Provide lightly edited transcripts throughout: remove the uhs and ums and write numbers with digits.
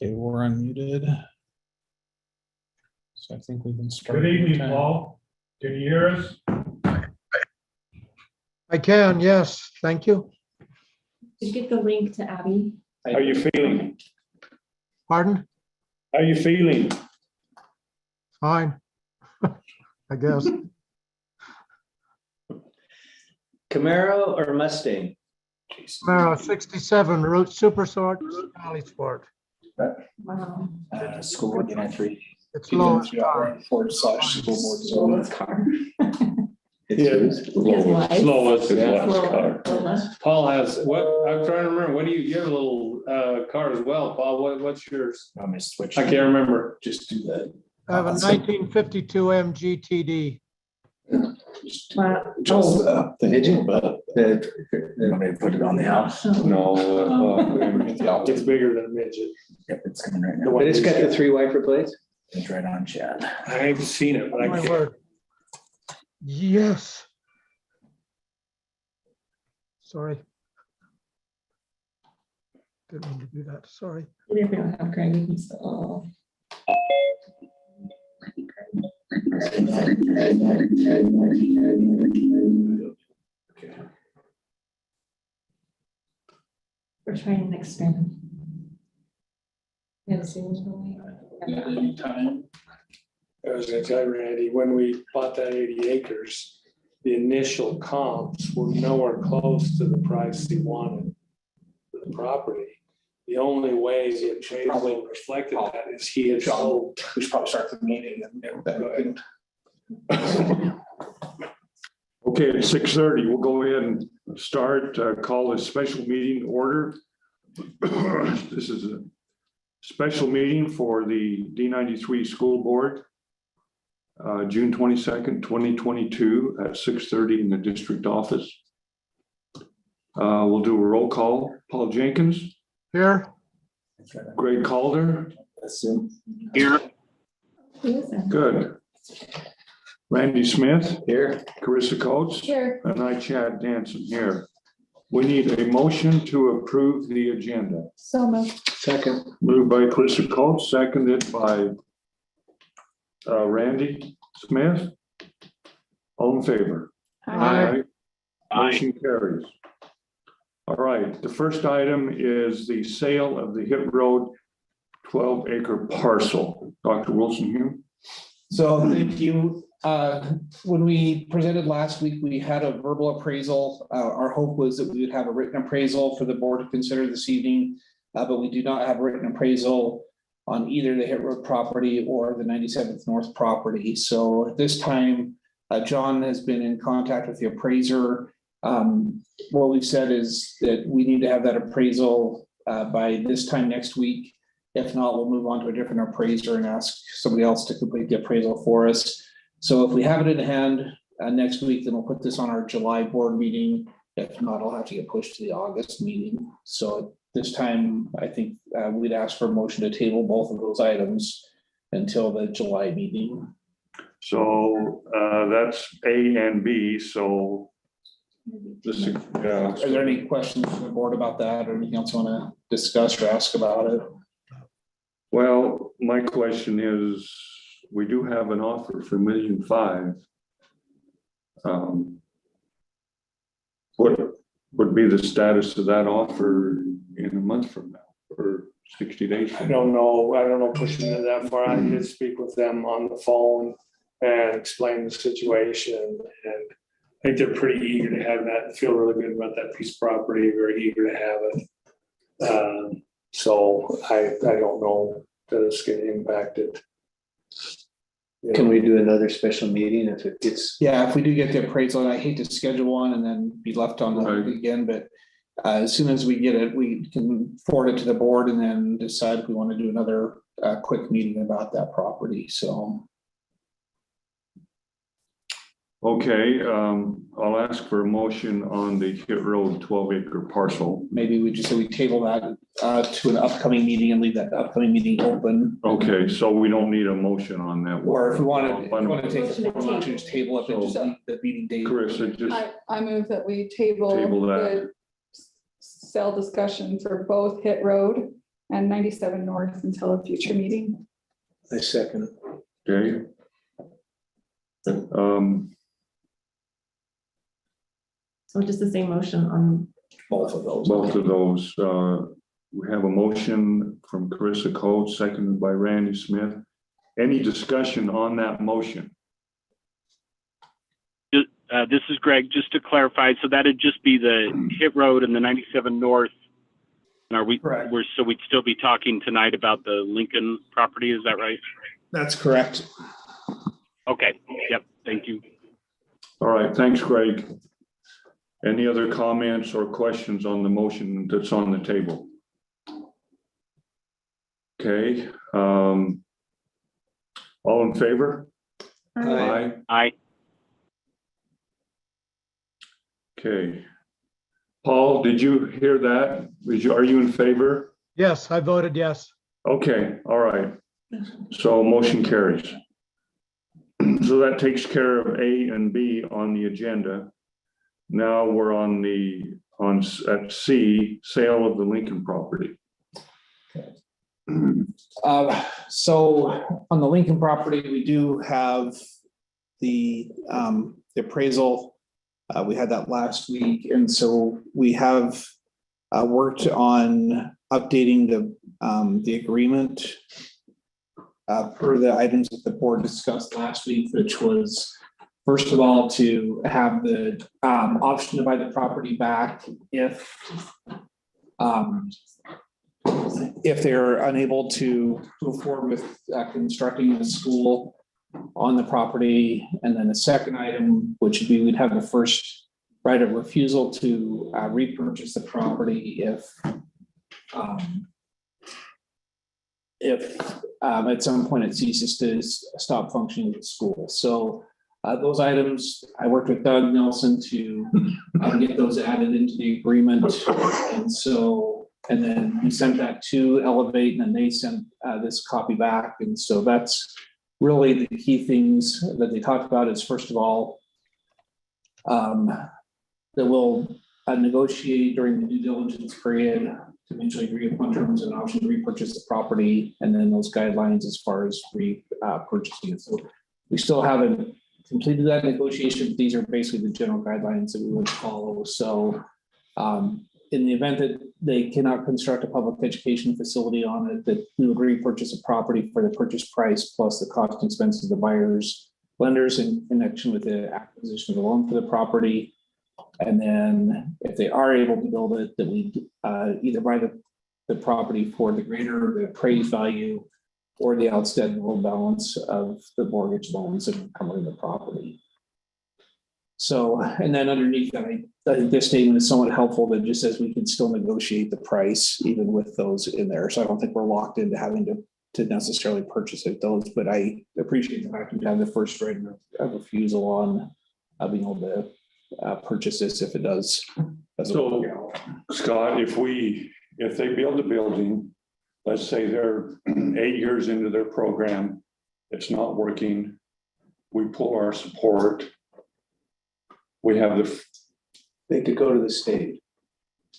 Okay, we're unmuted. So I think we've been starting. Good evening, Paul. Can you hear us? I can, yes, thank you. Did you get the link to Abby? How are you feeling? Pardon? How are you feeling? Fine, I guess. Camaro or Mustang? Camaro 67 Route Super Sport, Valley Sport. Wow. School board D93. It's lowest D93 car. /school board. Slowest car. It's His wife. Slowest is Yeah. last car. Lola. Paul has, what, I'm trying to remember, what do you have a little car as well, Paul, what's yours? I'm gonna switch. I can't remember. Just do that. I have a 1952 MGTD. Wow. Just Did you? But you want me to put it on the house? No, Get the optic. it's bigger than a midget. Yep, it's coming right The now. one But it's got the he's 3 wiper plates? It's right on Chad. I haven't seen it, but I My can't. word. Yes. Sorry. Didn't mean to do that, sorry. Even if we don't have Greg, we can still. We're trying an experiment. Yeah, Anytime. I was gonna tell you, Randy, when we bought that 80 acres, the initial comps were nowhere close to the price he wanted for the property. The only way the appraisal reflected that is he had sold. We should probably start the meeting and Go ahead. Okay, at 6:30, we'll go ahead and start, call this special meeting order. This is a special meeting for the D93 School Board, June 22nd, 2022 at 6:30 in the district office. We'll do a roll call. Paul Jenkins, Here, Greg Calder, assume. here. Who is that? Good. Randy Smith, Here. Carissa Coates, Sure. and I, Chad Danson, here. We need a motion to approve the agenda. So moved. Second. Moved by Carissa Coates, seconded by Randy Smith. All in favor? Aye. Motion carries. All right, the first item is the sale of the Hit Road 12-acre parcel. Dr. Wilson here. So thank you. When we presented last week, we had a verbal appraisal. Our hope was that we would have a written appraisal for the board to consider this evening. But we do not have a written appraisal on either the Hit Road property or the 97th North property. So at this time, John has been in contact with the appraiser. What we've said is that we need to have that appraisal by this time next week. If not, we'll move on to a different appraiser and ask somebody else to complete the appraisal for us. So if we have it in hand next week, then we'll put this on our July board meeting. If not, it'll have to get pushed to the August meeting. So at this time, I think we'd ask for a motion to table both of those items until the July meeting. So that's A and B, so this is, yeah. Are there any questions from the board about that or anything else you want to discuss or ask about it? Well, my question is, we do have an offer for $1.5 million. What would be the status of that offer in a month from now or 60 days I from now? don't know pushing it that far. I did speak with them on the phone and explain the situation. And I think they're pretty eager to have that, feel really good about that piece of property, very eager to have it. So I don't know that it's going to impact it. Can we do another special meeting if it gets? Yeah, if we do get the appraisal, and I hate to schedule one and then be left on the hook Right. again, but as soon as we get it, we can forward it to the board and then decide if we want to do another quick meeting about that property. So Okay, I'll ask for a motion on the Hit Road 12-acre parcel. maybe we just say we table that to an upcoming meeting and leave that upcoming meeting open. Okay, so we don't need a motion on that. Or if we want to take Motion to a motion to just table it, then just leave the meeting date. Carissa, just I move that we table Table that. the sale discussion for both Hit Road and 97 North until a future meeting. I second. Okay. So just the same motion on Both of those. Both of those, we have a motion from Carissa Coates, seconded by Randy Smith. Any discussion on that motion? This is Greg, just to clarify, so that'd just be the Hit Road and the 97 North. And are we, Correct. so we'd still be talking tonight about the Lincoln property, is that right? That's correct. Okay, yep, thank you. All right, thanks, Greg. Any other comments or questions on the motion that's on the table? Okay, all in favor? Aye. Aye. Okay. Paul, did you hear that? Are you in favor? Yes, I voted yes. Okay, all right. So motion carries. So that takes care of A and B on the agenda. Now we're at C, sale of the Lincoln property. So on the Lincoln property, we do have the appraisal. We had that last week, and so we have worked on updating the agreement per the items that the board discussed last week, which was, first of all, to have the option to buy the property back if they're unable to move forward with constructing a school on the property. And then the second item, which would be, we'd have the first right of refusal to repurchase the property if at some point it ceases to stop functioning as a school. So those items, I worked with Doug Nelson to get those added into the agreement. And so, and then we sent that to Elevate, and then they sent this copy back. And so that's really the key things that they talked about is, first of all, that we'll negotiate during the due diligence period to mutually agree upon terms and option to repurchase the property, and then those guidelines as far as purchasing it. So we still haven't completed that negotiation. These are basically the general guidelines that we would follow. So in the event that they cannot construct a public education facility on it, that we would repurchase a property for the purchase price plus the cost and expenses of the buyers, lenders in connection with the acquisition of the loan for the property. And then if they are able to build it, that we either buy the property for the greater the appraised value or the outstanding loan balance of the mortgage loans that are covering the property. So, and then underneath that, I think this statement is somewhat helpful that just says we can still negotiate the price even with those in there. So I don't think we're locked into having to necessarily purchase it those, but I appreciate the fact that we have the first right of refusal on being able to purchase this if it does. So, Scott, if they build a building, let's say they're 8 years into their program, it's not working, we pull our support, we have They could go to the state.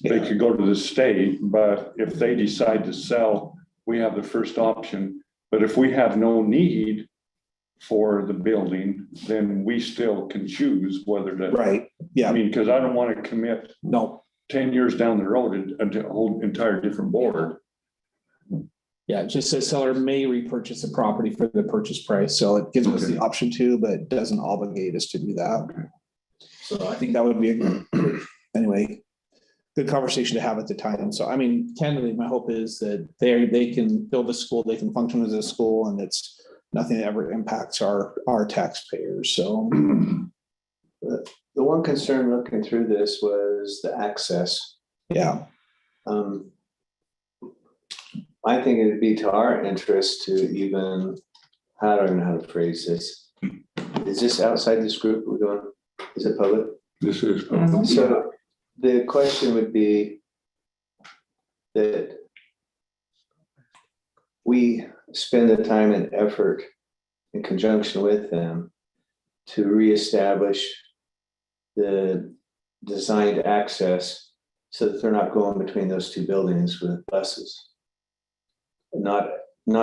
they could go to the state, but if they decide to sell, we have the first option. But if we have no need for the building, then we still can choose whether to. Right, yeah, I mean, because I don't want to commit no, 10 years down the road and a whole entire different board. yeah, it just says seller may repurchase the property for the purchase price. So it gives us the option to, but it doesn't obligate us to do that. So I think that would be a good, anyway, good conversation to have at the time. So, I mean, candidly, my hope is that they can build a school, they can function as a school, and it's nothing that ever impacts our taxpayers. So The one concern looking through this was the access. yeah, I think it'd be to our interest to even, I don't know how to phrase this. Is this outside this group we're doing? Is it public? This is. So the question would be that we spend the time and effort in conjunction with them to reestablish the designed access so that they're not going between those two buildings with buses. not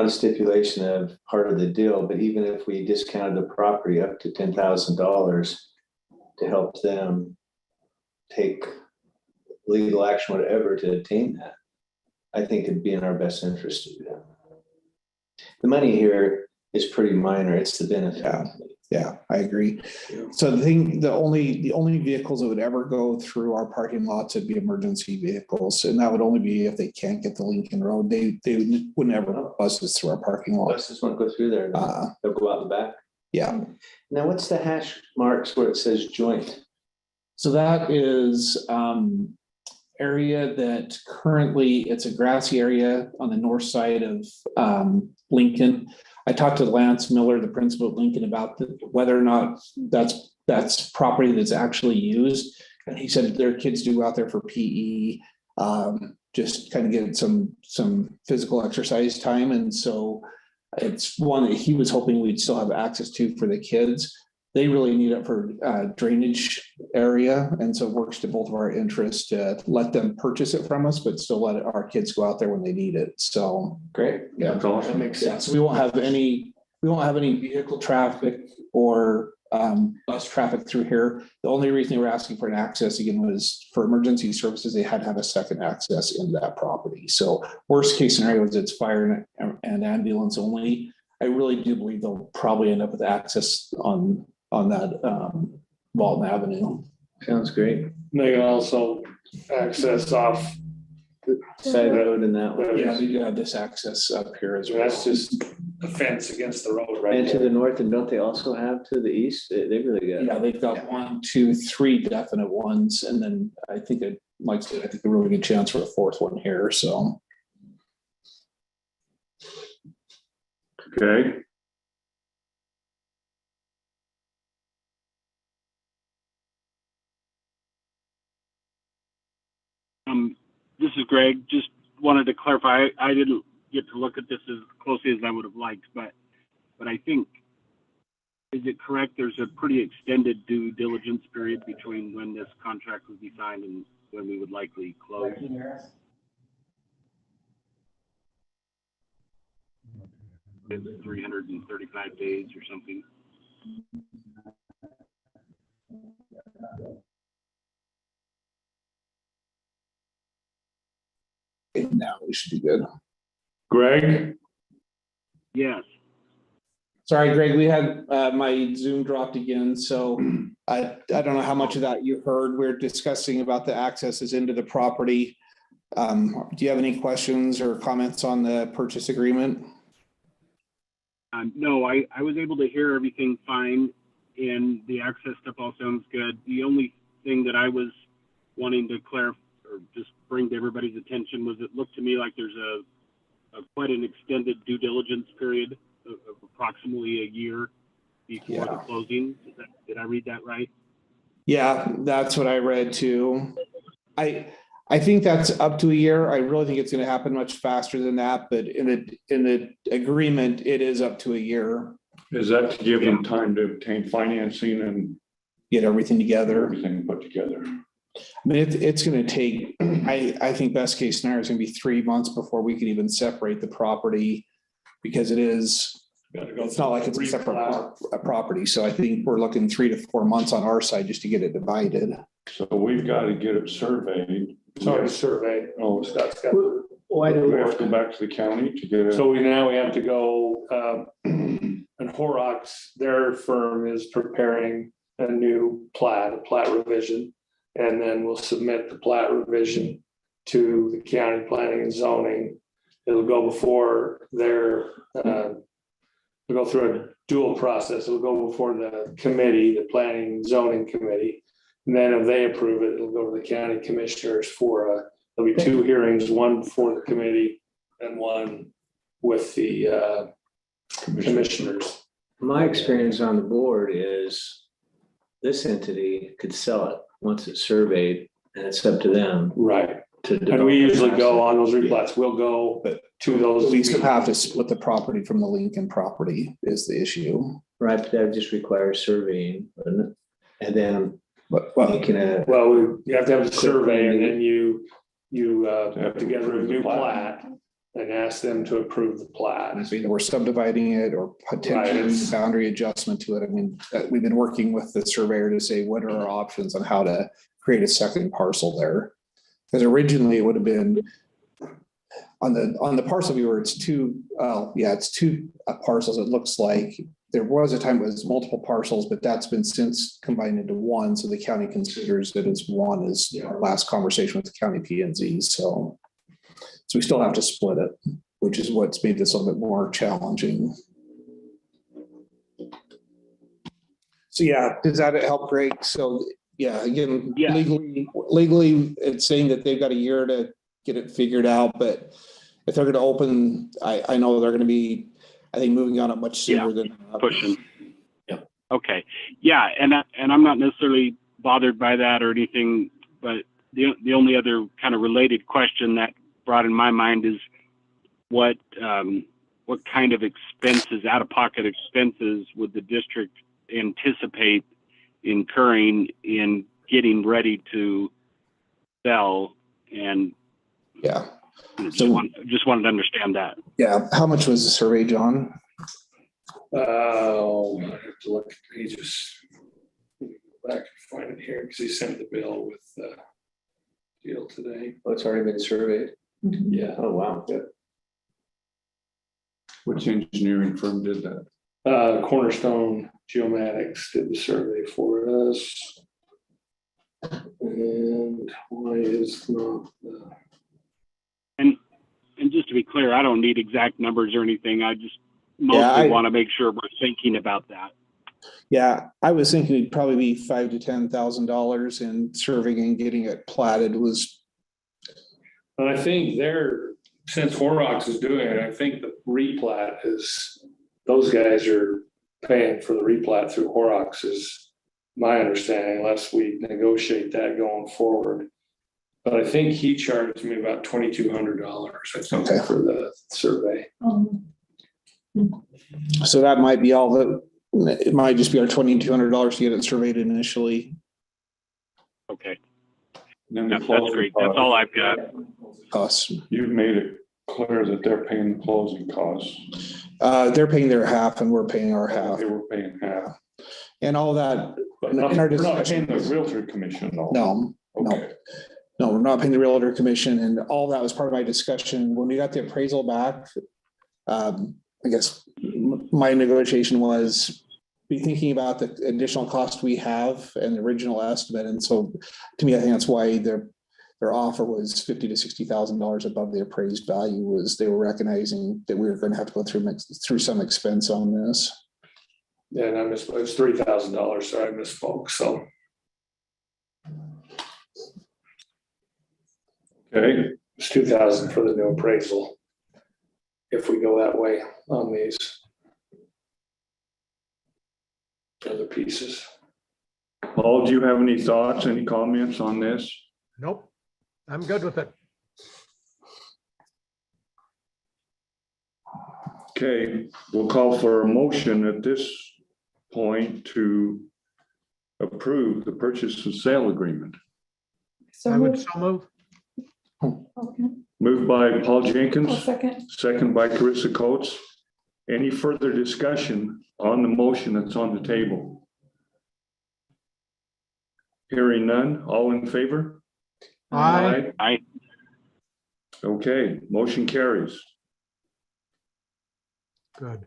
a stipulation of part of the deal, but even if we discounted the property up to $10,000 to help them take legal action, whatever, to attain that, I think it'd be in our best interest to do that. The money here is pretty minor. It's the benefit. Yeah, I agree. So the only vehicles that would ever go through our parking lots would be emergency vehicles, and that would only be if they can't get the Lincoln Road. They would never bust us through our parking lot. Buses won't go through there. They'll go out the back. Yeah. Now, what's the hash marks where it says joint? So that is area that currently it's a grassy area on the north side of Lincoln. I talked to Lance Miller, the principal at Lincoln, about whether or not that's property that's actually used. And he said their kids do go out there for PE, just kind of get some physical exercise time. And so it's one that he was hoping we'd still have access to for the kids. They really need it for drainage area. And so it works to both of our interests to let them purchase it from us, but still let our kids go out there when they need it. So Great. yeah, That's awesome. that makes sense. We won't have any vehicle traffic or bus traffic through here. The only reason they were asking for an access again was for emergency services. They had to have a second access into that property. So worst case scenario is it's fire and ambulance only. I really do believe they'll probably end up with access on that Walton Avenue. Sounds great. They can also access off. Side road and that one. Yeah, we do have this access up here as well. That's just a fence against the road right And to there. the north, and don't they also have to the east? They really got. Yeah, they've got 1, 2, 3 definite ones, and then I think like I said, I think a really good chance for a fourth one here. So Okay. This is Greg. Just wanted to clarify. I didn't get to look at this as closely as I would have liked, but I think, is it correct? There's a pretty extended due diligence period between when this contract would be signed and when we would likely close. 335 days or something. now we should be good. Greg? Yes. Sorry, Greg, we had my Zoom dropped again, so I don't know how much of that you heard. We're discussing about the accesses into the property. Do you have any questions or comments on the purchase agreement? No, I was able to hear everything fine, and the access stuff all sounds good. The only thing that I was wanting to clarify or just bring to everybody's attention was it looked to me like there's a quite an extended due diligence period of approximately a year before the closing. Did I read that right? Yeah, that's what I read too. I think that's up to a year. I really think it's going to happen much faster than that, but in the agreement, it is up to a year. Is that to give them time to obtain financing and Get everything together. everything put together? I mean, it's going to take, I think best case scenario is going to be 3 months before we could even separate the property, because it's not like it's a separate property. So I think we're looking 3 to 4 months on our side just to get it divided. So we've got to get it surveyed. Sorry, survey. Oh, Scott's got. Why do we have to go back to the county to get it? So we have to go, and Horrocks, their firm is preparing a new plat, a plat revision. And then we'll submit the plat revision to the county planning and zoning. It'll go before it'll go through a dual process. It'll go before the committee, the planning and zoning committee. And then if they approve it, it'll go to the county commissioners there'll be 2 hearings, one before the committee and one with the commissioners. My experience on the board is this entity could sell it once it's surveyed, and it's up to them Right. to develop. And we usually go on those replats. We'll go to those. At least have to split the property from the Lincoln property is the issue. Right, but that just requires surveying, doesn't it? And then But making a, Well, you have to have a survey and then you put together a new plat. and ask them to approve the plat. I mean, we're subdividing it or potentially Right. boundary adjustment to it. I mean, we've been working with the surveyor to say, what are our options on how to create a second parcel there? Because originally it would have been on the parcel viewer, it's two parcels. It looks like there was a time it was multiple parcels, but that's been since combined into one. So the county considers that it's one, is our last conversation with the county P&Z. So we still have to split it, which is what's made this a little bit more challenging. So yeah, does that help, Greg? So yeah, again, Yeah. legally, it's saying that they've got a year to get it figured out, but if they're gonna open, I know they're gonna be, I think, moving on it much sooner than Pushing. Okay, yeah, and I'm not necessarily bothered by that or anything, but the only other kind of related question that brought in my mind is what kind of expenses, out-of-pocket expenses, would the district anticipate incurring in getting ready to sell? And yeah. just wanted to understand that. Yeah, how much was the survey, John? I have to look at pages. Go back and find it here because he sent the bill with the deal today. Oh, it's already been surveyed. Yeah. Oh, wow. Good. Which engineering firm did that? Cornerstone Geomatics did the survey for us. And why is not And just to be clear, I don't need exact numbers or anything. I just mostly want to make sure we're thinking about that. Yeah, I was thinking it'd probably be $5,000 to $10,000 in surveying and getting it platted was. And I think since Horrocks is doing it, I think the replat is, those guys are paying for the replat through Horrocks is my understanding, unless we negotiate that going forward. But I think he charged me about $2,200, I think, Okay. for the survey. So that might be all that, it might just be our $2,200 to get it surveyed initially. Okay, Then the that's closing great. That's costs. all I've got. Us, You've made it clear that they're paying the closing costs. they're paying their half and we're paying our half They were paying half. and all that. But In not, our we're not paying discussion- the realtor commission though. No, Okay. no, we're not paying the realtor commission, and all that was part of my discussion when we got the appraisal back. I guess my negotiation was be thinking about the additional cost we have and the original estimate. And so to me, I think that's why their offer was $50,000 to $60,000 above the appraised value, was they were recognizing that we were going to have to go through some expense on this. Yeah, and I misspoke, it was $3,000, so I misspoke, so. Okay, It's $2,000 for the new appraisal. If we go that way on these other pieces. Paul, do you have any thoughts, any comments on this? Nope, I'm good with it. Okay, we'll call for a motion at this point to approve the purchase and sale agreement. I would so move. Okay, Moved by Paul I'll Jenkins, second. second by Carissa Coates. Any further discussion on the motion that's on the table? Hearing none, all in favor? Aye. Aye. Okay, motion carries. Good.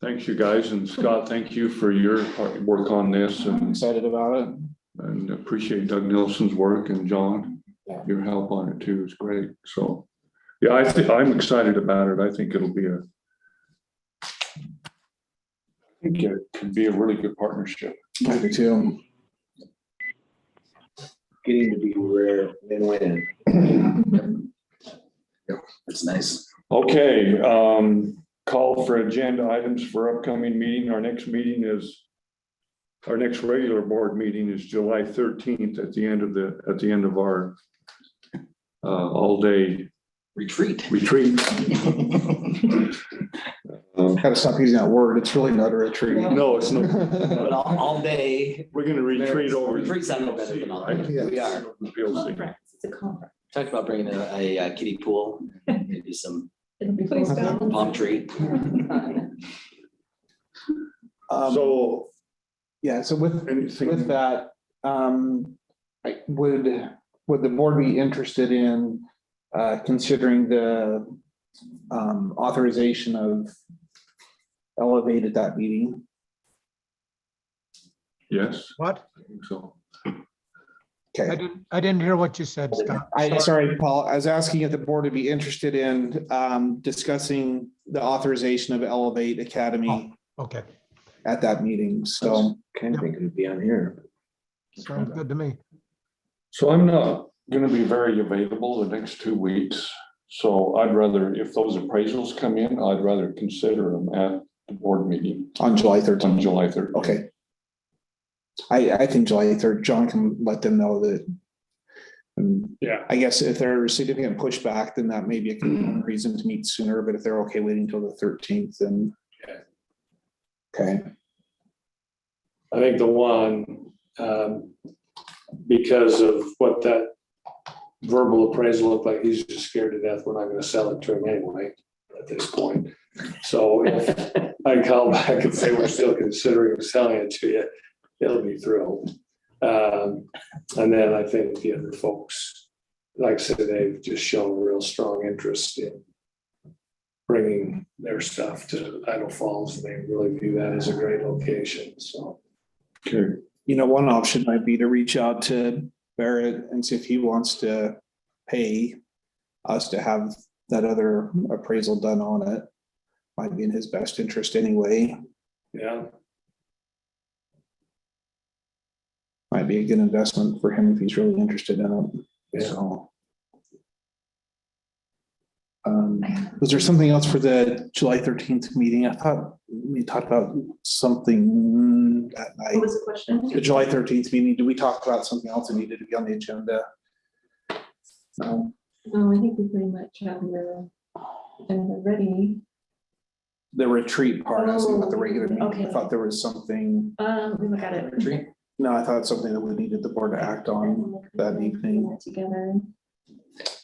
Thanks, you guys, and Scott, thank you for your hard work on this, I'm and excited about it. appreciate Doug Nelson's work, and John, your help on it too is great. So, yeah, I'm excited about it. I think it'll be I think it could be a really good partnership. I do too. Getting to be rare win-win. That's nice. Okay, call for agenda items for upcoming meeting. Our next regular board meeting is July 13th at the end of our all-day Retreat. Gotta stop using that word. It's really not a retreat. No, it's not. But all day. We're gonna retreat over. Retreats sound better than all. Right? We are. PLC. Conference, it's a conference. Talked about bringing a kiddie pool, maybe some It'll be Please full. don't. Palm tree. So Yeah, so with anything, that, would the board be interested in considering the authorization of Elevate at that meeting? yes, What? I think so. Okay, I didn't hear what you said, Scott. sorry, Paul, I was asking if the board would be interested in discussing the authorization of Elevate Academy Okay, at that meeting, so. Kind of think it'd be on here. sounds good to me. So I'm not gonna be very available the next 2 weeks. So I'd rather, if those appraisals come in, I'd rather consider them at the board meeting On July on 13th. July 3rd. Okay. I think July 3rd, John can let them know that. Yeah. I guess if there's significant pushback, then that may be a compelling reason to meet sooner, but if they're okay waiting until the 13th, then. Okay, I think the one, because of what that verbal appraisal looked like, he's just scared to death. We're not gonna sell it to him anyway at this point. So if I call back and say we're still considering selling it to you, he'll be thrilled. And then I think the other folks, like I said, they've just shown real strong interest in bringing their stuff to Idle Falls, and they really view that as a great location, so. Okay, you know, one option might be to reach out to Barrett and see if he wants to pay us to have that other appraisal done on it. Might be in his best interest anyway. Yeah, Might be a good investment for him if he's really interested in it, Yeah. so. Was there something else for the July 13th meeting? I thought we talked about something that What night. was the question? The July 13th meeting, did we talk about something else that needed to be on the agenda? No, No, I think we pretty much have the agenda ready. the retreat part, I was thinking about the Oh, regular meeting. I okay. thought there was something, We look at it. Retreat. no, I thought something that we needed the board to act on that evening. Together.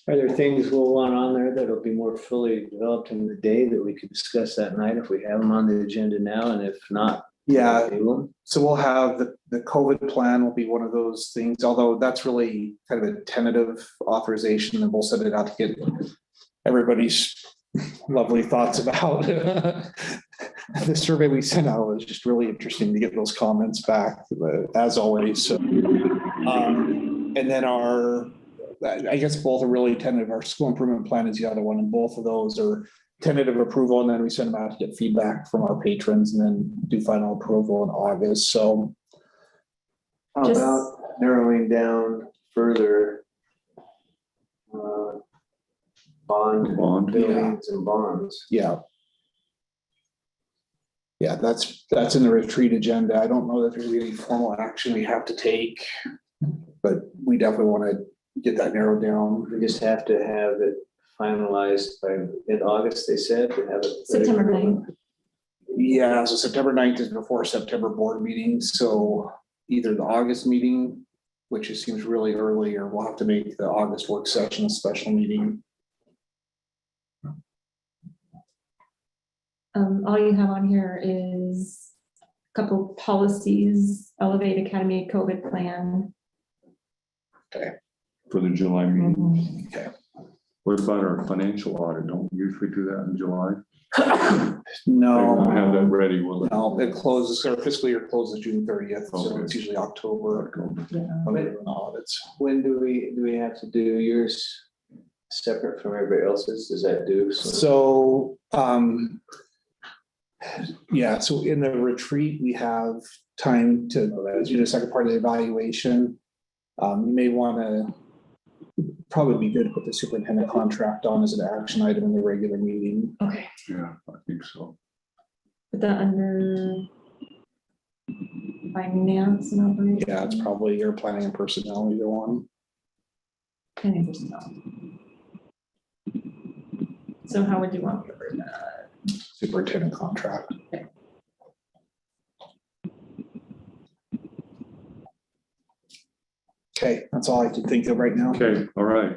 Are there things we'll want on there that'll be more fully developed in the day that we could discuss that night if we have them on the agenda now, and if not? Yeah, table them? so we'll have the COVID plan will be one of those things, although that's really kind of a tentative authorization, and we'll send it out to get everybody's lovely thoughts about the survey we sent out. Was just really interesting to get those comments back, as always. So, and then I guess both are really tentative. Our school improvement plan is the other one, and both of those are tentative approval, and then we send them out to get feedback from our patrons and then do final approval in August. So How Just- about narrowing down further? Bond buildings and bonds. yeah. Yeah, that's in the retreat agenda. I don't know that there's any formal action we have to take, but we definitely want to get that narrowed down. We just have to have it finalized by mid-August, they said, to have it. September 9th. Yeah, so September 9th is before September board meeting, so either the August meeting, which it seems really early, or we'll have to make the August work session a special meeting. All you have on here is a couple policies, Elevate Academy COVID plan. for the July meeting. Okay. What about our financial audit? Don't we usually do that in July? They won't have that No, ready, will it? no, it closes, our fiscal year closes June 30th, so Okay. it's usually October. Yeah. when we do audits. When do we have to do yours separate from everybody else's? Does that do? So, yeah, so in the retreat, we have time to do the second part of the evaluation. You may want to, probably be good to put the superintendent contract on as an action item in the regular meeting. Okay, Yeah, I think so. put that under finance and operations. Yeah, it's probably your planning and personnel, either one. Planning personnel. So how would you want to word that? Superintendent contract. Okay, that's all I can think of right now. Okay, all right.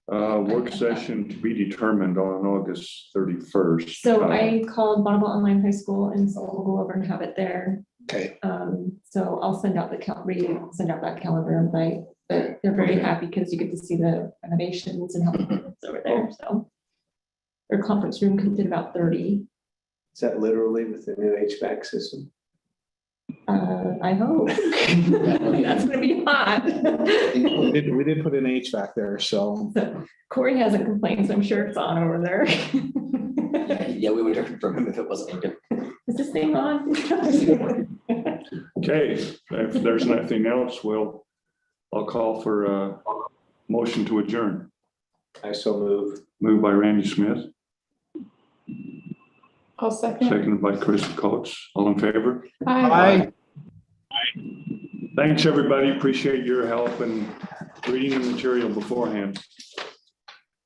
Work session to be determined on August 31st. So I called Bonneville Online High School, and so we'll go over and have it there. Okay, So I'll send out send out that calendar invite, but they're very Okay. happy because you get to see the renovations and how it's over there, so. Their conference room can fit about 30. Is that literally with the new HVAC system? I hope. That's gonna be hot. we did put in HVAC there, so. So Corey hasn't complained, so I'm sure it's on over there. Yeah, we would hear from him if it wasn't working. Is this thing on? Okay, if there's nothing else, I'll call for a motion to adjourn. I so move. Moved by Randy Smith, I'll second. seconded by Chris Coates. All in favor? Aye. Thanks, everybody. Appreciate your help and reading the material beforehand.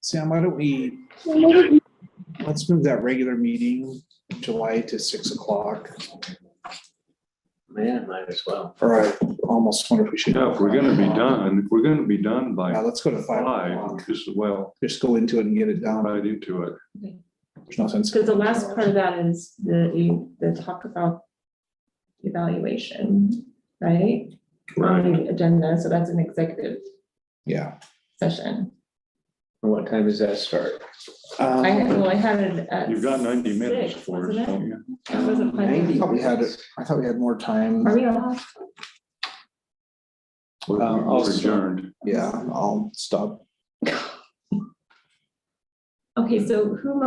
Sam, why don't we, let's move that regular meeting July to 6 o'clock. Man, might as well. Or I almost wonder if we should. Yeah, if we're gonna be done Yeah, by let's go to 5 5, o'clock. just as well, Just go into it and get it done. right into it. There's no sense. Because the last part of that is the talk about evaluation, right? On the agenda, so that's an executive Yeah. session. And what time does that start? I had it at. You've got 90 minutes 6, for us, wasn't it? don't you? That wasn't I 90. thought we had it, I thought we had more time. Are we off? We're adjourned. Yeah, I'll stop. Okay, so who